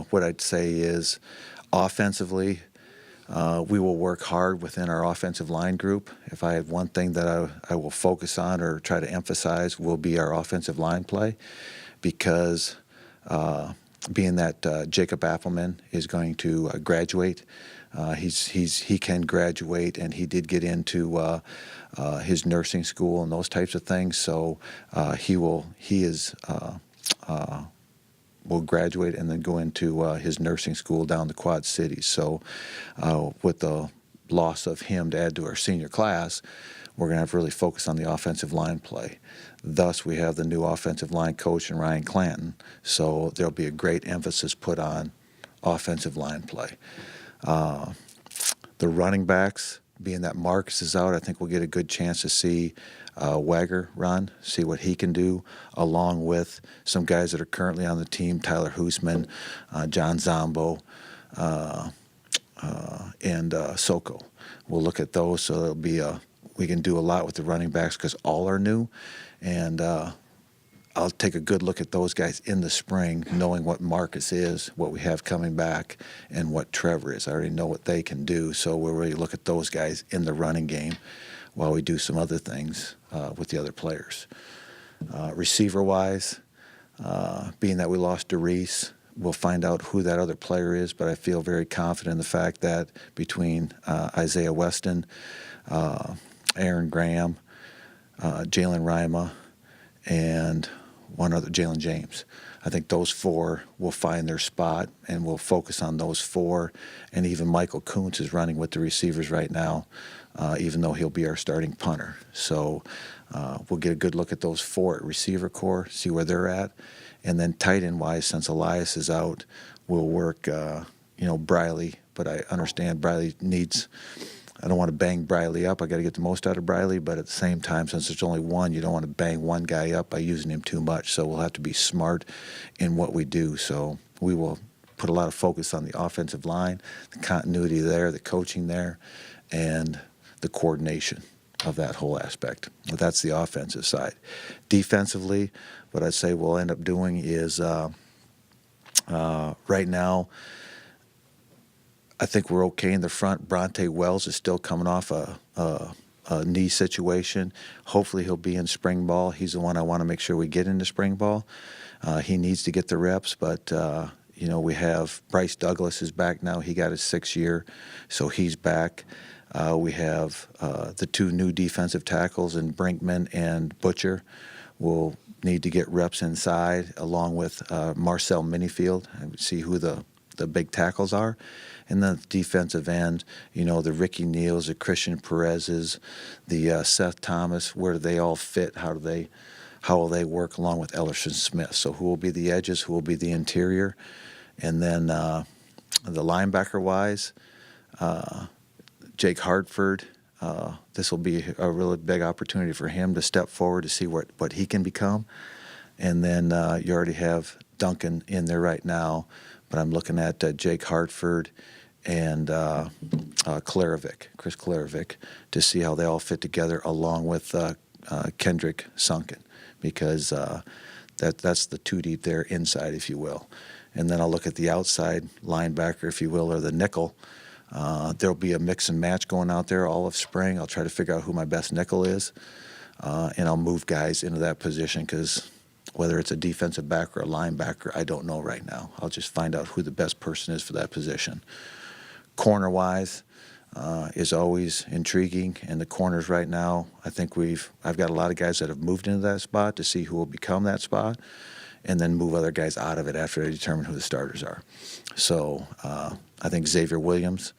what I'd say is offensively, we will work hard within our offensive line group. If I have one thing that I will focus on or try to emphasize will be our offensive line play, because being that Jacob Appelman is going to graduate, he can graduate, and he did get into his nursing school and those types of things. So will graduate and then go into his nursing school down the Quad Cities. So with the loss of him to add to our senior class, we're going to have to really focus on the offensive line play. Thus, we have the new offensive line coach in Ryan Clanton, so there'll be a great emphasis put on offensive line play. The running backs, being that Marcus is out, I think we'll get a good chance to see Wagger run, see what he can do, along with some guys that are currently on the team, Tyler Hoosman, John Zombo, and Soko. We'll look at those, so there'll be we can do a lot with the running backs because all are new, and I'll take a good look at those guys in the spring, knowing what Marcus is, what we have coming back, and what Trevor is. I already know what they can do, so we'll really look at those guys in the running game while we do some other things with the other players. Receiver-wise, being that we lost DeReese, we'll find out who that other player is, but I feel very confident in the fact that between Isaiah Weston, Aaron Graham, Jalen Rima, and one other, Jalen James, I think those four will find their spot, and we'll focus on those four. And even Michael Kuntz is running with the receivers right now, even though he'll be our starting punter. So we'll get a good look at those four at receiver core, see where they're at. And then tight end wise, since Elias is out, we'll work, Briley. But I understand Briley needs, I don't want to bang Briley up. I got to get the most out of Briley. But at the same time, since there's only one, you don't want to bang one guy up by using him too much. So we'll have to be smart in what we do. So we will put a lot of focus on the offensive line, the continuity there, the coaching there, and the coordination of that whole aspect. But that's the offensive side. Defensively, what I'd say we'll end up doing is right now, I think we're okay in the front. Bronte Wells is still coming off a knee situation. Hopefully he'll be in spring ball. He's the one I want to make sure we get into spring ball. He needs to get the reps, but we have Bryce Douglas is back now. He got his 6th year, so he's back. We have the two new defensive tackles in Brinkman and Butcher will need to get reps inside, along with Marcel Minifield, and see who the big tackles are. And then the defensive end, the Ricky Neals, the Christian Perez's, the Seth Thomas, where do they all fit? How will they work along with Ellerson Smith? So who will be the edges? Who will be the interior? And then the linebacker-wise, Jake Hartford, this will be a really big opportunity for him to step forward to see what he can become. And then you already have Duncan in there right now, but I'm looking at Jake Hartford and Chris Klarovic, to see how they all fit together, along with Kendrick Sunken, because that's the two deep there inside, if you will. And then I'll look at the outside linebacker, if you will, or the nickel. There'll be a mix and match going out there all of spring. I'll try to figure out who my best nickel is, and I'll move guys into that position, because whether it's a defensive back or a linebacker, I don't know right now. I'll just find out who the best person is for that position. Corner-wise is always intriguing, and the corners right now, I think I've got a lot of guys that have moved into that spot to see who will become that spot, and then move other guys out of it after they determine who the starters are. So I think Xavier Williams,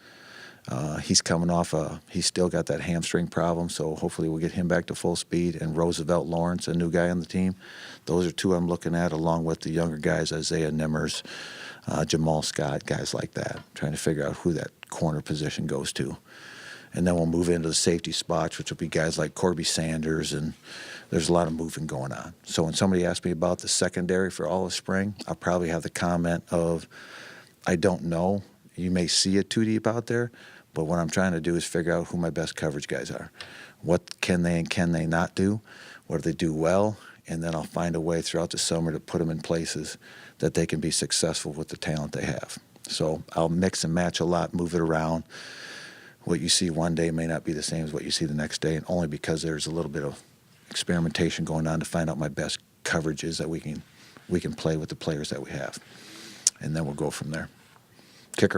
he's coming off he's still got that hamstring problem, so hopefully we'll get him back to full speed. And Roosevelt Lawrence, a new guy on the team. Those are two I'm looking at, along with the younger guys, Isaiah Nimmers, Jamal Scott, guys like that, trying to figure out who that corner position goes to. And then we'll move into the safety spots, which will be guys like Corby Sanders, and there's a lot of moving going on. So when somebody asks me about the secondary for all of spring, I'll probably have the comment of, I don't know. You may see it too deep out there, but what I'm trying to do is figure out who my best coverage guys are. What can they and can they not do? What do they do well? And then I'll find a way throughout the summer to put them in places that they can be successful with the talent they have. So I'll mix and match a lot, move it around. What you see one day may not be the same as what you see the next day, and only because there's a little bit of experimentation going on to find out my best coverages that we can play with the players that we have, and then we'll go from there.